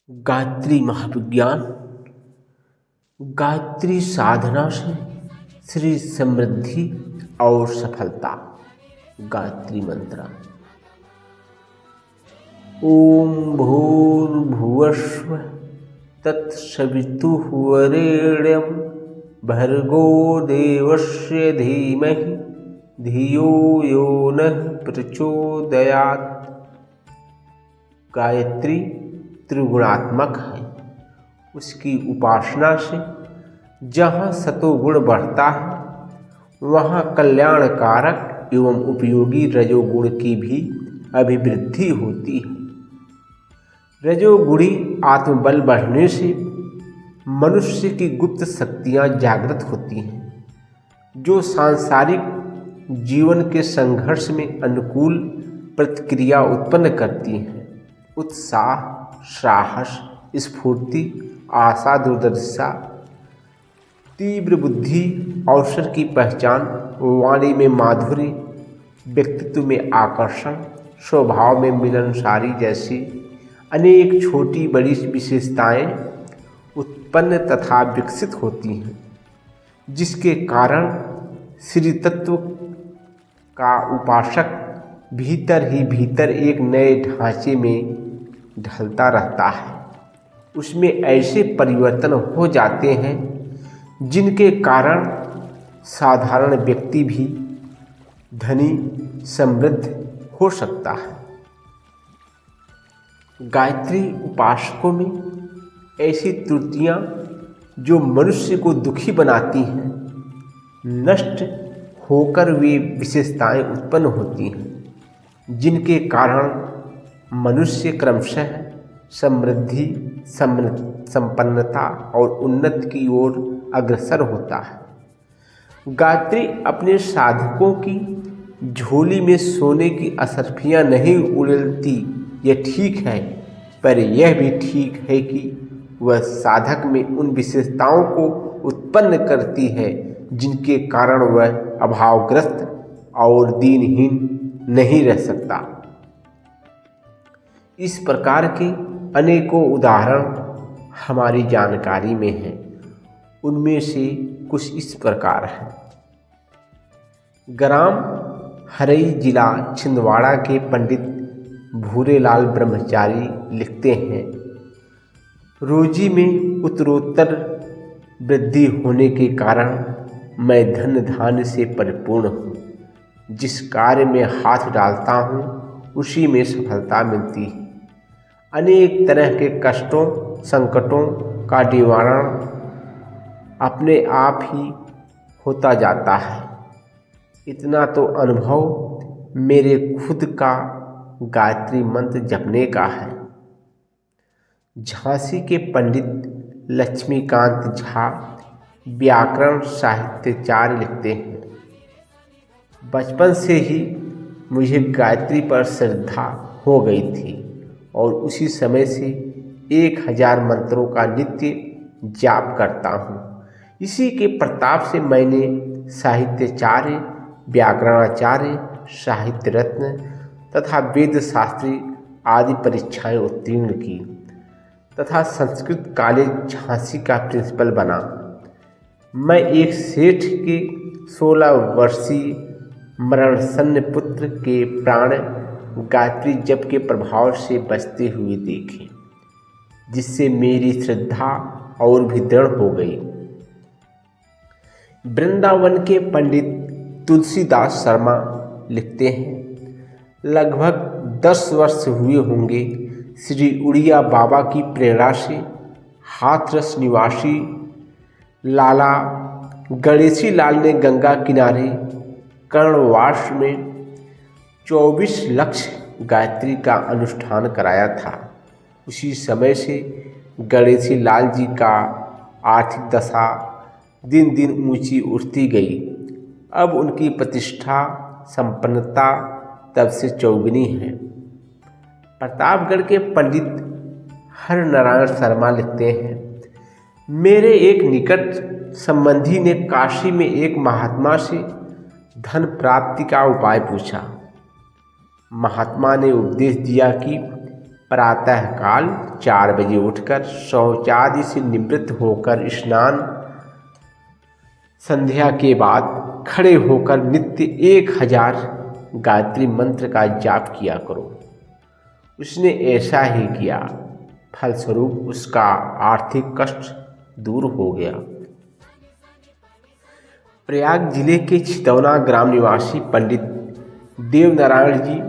गायत्री महाविज्ञान। गायत्री साधना से श्री समृद्धि और सफलता। गायत्री मंत्र। ओम भूर्भुवस्सुः तत्सवितुर्वरेण्यं भर्गो देवस्य धीमहि धियो यो नः प्रचोदयात्। गायत्री त्रिगुणात्मक है। उसकी उपासना से जहाँ सतोगुण बढ़ता है वहाँ कल्याणकारक एवं उपयोगी रजोगुण की भी अभिवृद्धि होती है। रजोगुणी आत्मबल बढ़ने से मनुष्य की गुप्त शक्तियाँ जागृत होती हैं, जो सांसारिक जीवन के संघर्ष में अनुकूल प्रतिक्रिया उत्पन्न करती हैं। उत्साह, साहस, स्फूर्ति, आशा, दूरदर्शिता, तीव्र बुद्धि, अवसर की पहचान, वाणी में माधुर्य, व्यक्तित्व में आकर्षण, स्वभाव में मिलनसारी जैसी अनेक छोटी बड़ी विशेषताएं उत्पन्न तथा विकसित होती हैं, जिसके कारण श्री तत्व का उपासक भीतर ही भीतर एक नए ढांचे में ढलता रहता है। उसमें ऐसे परिवर्तन हो जाते हैं जिनके कारण साधारण व्यक्ति भी धनी समृद्ध हो सकता है। गायत्री उपासकों में ऐसी त्रुटियां जो मनुष्य को दुखी बनाती हैं नष्ट होकर वे विशेषताएं उत्पन्न होती हैं, जिनके कारण मनुष्य क्रमशः समृद्धि, संपन्नता और उन्नति की ओर अग्रसर होता है। गायत्री अपने साधकों की झोली में सोने की असरफियाँ नहीं उड़ेलती, यह ठीक है, पर यह भी ठीक है कि वह साधक में उन विशेषताओं को उत्पन्न करती है जिनके कारण वह अभावग्रस्त और दीनहीन नहीं रह सकता। इस प्रकार के अनेकों उदाहरण हमारी जानकारी में हैं। उनमें से कुछ इस प्रकार हैं। ग्राम हरई, जिला छिंदवाड़ा के पंडित भूरेलाल ब्रह्मचारी लिखते हैं, रोजी में उत्तरोत्तर वृद्धि होने के कारण मैं धन धान्य से परिपूर्ण हूँ। जिस कार्य में हाथ डालता हूँ उसी में सफलता मिलती है। अनेक तरह के कष्टों संकटों का निवारण अपने आप ही होता जाता है। इतना तो अनुभव मेरे खुद का गायत्री मंत्र जपने का है। झांसी के पंडित लक्ष्मीकांत झा व्याकरण साहित्याचार्य लिखते हैं, बचपन से ही मुझे गायत्री पर श्रद्धा हो गई थी और उसी समय से 1000 मंत्रों का नित्य जाप करता हूँ। इसी के प्रताप से मैंने साहित्याचार्य, व्याकरणाचार्य, साहित्य रत्न तथा वेद शास्त्री आदि परीक्षाएं उत्तीर्ण की तथा संस्कृत कॉलेज झांसी का प्रिंसिपल बना। मैं एक सेठ के 16 वर्षीय मरणसन्न पुत्र के प्राण गायत्री जप के प्रभाव से बचते हुए देखे, जिससे मेरी श्रद्धा और भी दृढ़ हो गई। वृंदावन के पंडित तुलसीदास शर्मा लिखते हैं, लगभग 10 वर्ष हुए होंगे श्री उड़िया बाबा की प्रेरणा से हाथरस निवासी लाला गणेशी लाल ने गंगा किनारे कर्णवास में 24 लक्ष्य गायत्री का अनुष्ठान कराया था। उसी समय से गणेशी लाल जी का आर्थिक दशा दिन दिन ऊंची उठती गई। अब उनकी प्रतिष्ठा संपन्नता तब से चौगुनी है। प्रतापगढ़ के पंडित हर नारायण शर्मा लिखते हैं, मेरे एक निकट संबंधी ने काशी में एक महात्मा से धन प्राप्ति का उपाय पूछा। महात्मा ने उपदेश दिया कि प्रातःकाल 4 बजे उठकर शौचादि से निवृत्त होकर स्नान संध्या के बाद खड़े होकर नित्य 1000 गायत्री मंत्र का जाप किया करो। उसने ऐसा ही किया, फलस्वरूप उसका आर्थिक कष्ट दूर हो गया। प्रयाग जिले के छितौना ग्राम निवासी पंडित देवनारायण जी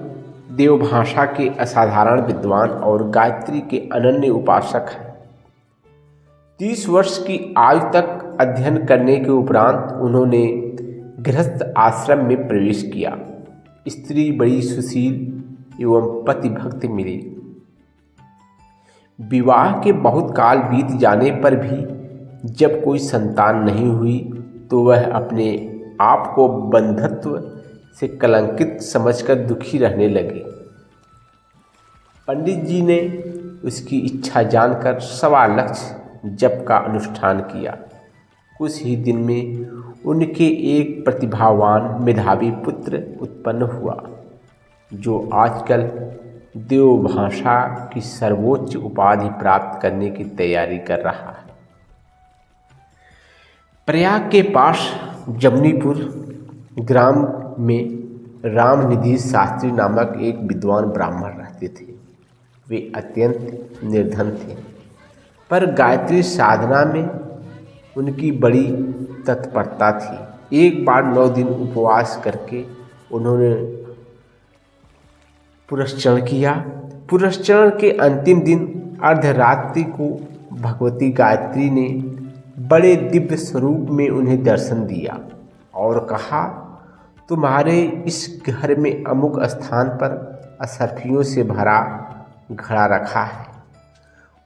देवभाषा के असाधारण विद्वान और गायत्री के अनन्य उपासक हैं। 30 वर्ष की आयु तक अध्ययन करने के उपरांत उन्होंने गृहस्थ आश्रम में प्रवेश किया। स्त्री बड़ी सुशील एवं पति भक्त मिले। विवाह के बहुत काल बीत जाने पर भी जब कोई संतान नहीं हुई तो वह अपने आप को बंधत्व से कलंकित समझकर दुखी रहने लगे। पंडित जी ने उसकी इच्छा जानकर 1.25 लक्ष जप का अनुष्ठान किया। कुछ ही दिन में उनके एक प्रतिभावान मेधावी पुत्र उत्पन्न हुआ, जो आजकल देवभाषा की सर्वोच्च उपाधि प्राप्त करने की तैयारी कर रहा है। प्रयाग के पास जमनीपुर ग्राम में रामनिधि शास्त्री नामक एक विद्वान ब्राह्मण रहते थे। वे अत्यंत निर्धन थे, पर गायत्री साधना में उनकी बड़ी तत्परता थी। एक बार 9 दिन उपवास करके उन्होंने पुरस्चरण किया। पुरस्चरण के अंतिम दिन अर्धरात्रि को भगवती गायत्री ने बड़े दिव्य स्वरूप में उन्हें दर्शन दिया और कहा, तुम्हारे इस घर में अमुक स्थान पर असरफियों से भरा घड़ा रखा है,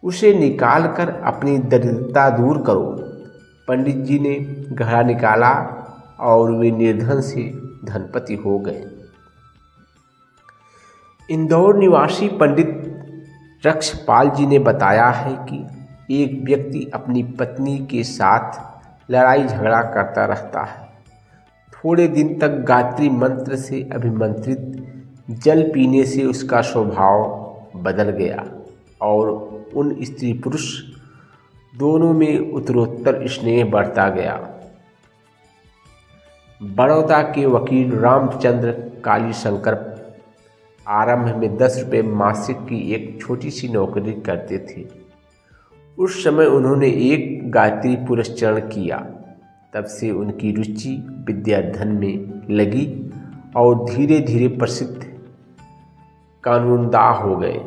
उसे निकाल कर अपनी दरिद्रता दूर करो। पंडित जी ने घड़ा निकाला और वे निर्धन से धनपति हो गए। इंदौर निवासी पंडित रक्षपाल जी ने बताया है कि एक व्यक्ति अपनी पत्नी के साथ लड़ाई झगड़ा करता रहता है। थोड़े दिन तक गायत्री मंत्र से अभिमंत्रित जल पीने से उसका स्वभाव बदल गया और उन स्त्री पुरुष दोनों में उत्तरोत्तर स्नेह बढ़ता गया। बड़ौदा के वकील रामचंद्र कालीशंकर आरंभ में 10 रुपये मासिक की एक छोटी सी नौकरी करते थे। उस समय उन्होंने एक गायत्री पुरस्चरण किया। तब से उनकी रुचि विद्याधन में लगी और धीरे धीरे प्रसिद्ध कानूनदा हो गए।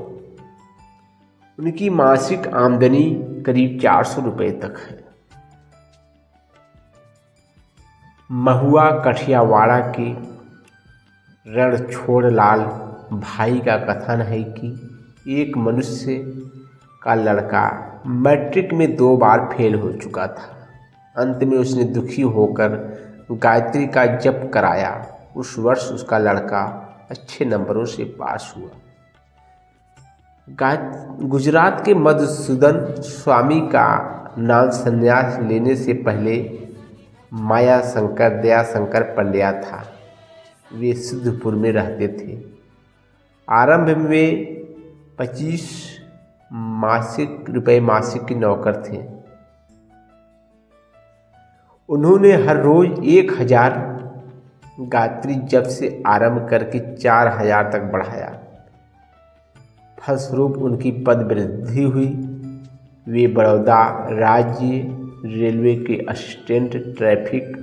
उनकी मासिक आमदनी करीब 400 रुपये तक है। महुआ कठियावाड़ा के रणछोड़लाल भाई का कथन है कि एक मनुष्य का लड़का मैट्रिक में 2 बार फेल हो चुका था। अंत में उसने दुखी होकर गायत्री का जप कराया। उस वर्ष उसका लड़का अच्छे नंबरों से पास हुआ। गुजरात के मधुसूदन स्वामी का नाम संन्यास लेने से पहले मायाशंकर दयाशंकर पंड्या था। वे सिद्धपुर में रहते थे। आरंभ में वे 25 रुपये मासिक की नौकर थे। उन्होंने हर रोज 1000 गायत्री जप से आरंभ करके 4000 तक बढ़ाया। फलस्वरूप उनकी पद वृद्धि हुई। वे बड़ौदा राज्य रेलवे के असिस्टेंट ट्रैफिक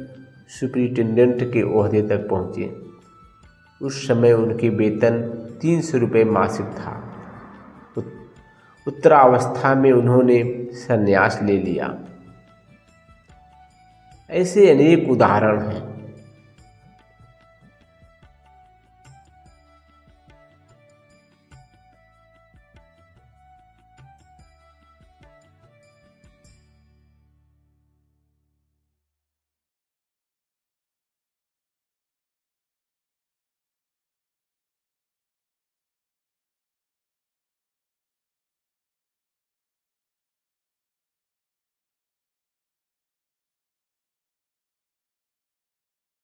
सुपरिटेंडेंट के ओहदे तक पहुँचे। उस समय उनके वेतन 300 रुपये मासिक था। उत्तरावस्था में उन्होंने संन्यास ले लिया। ऐसे अनेक उदाहरण हैं।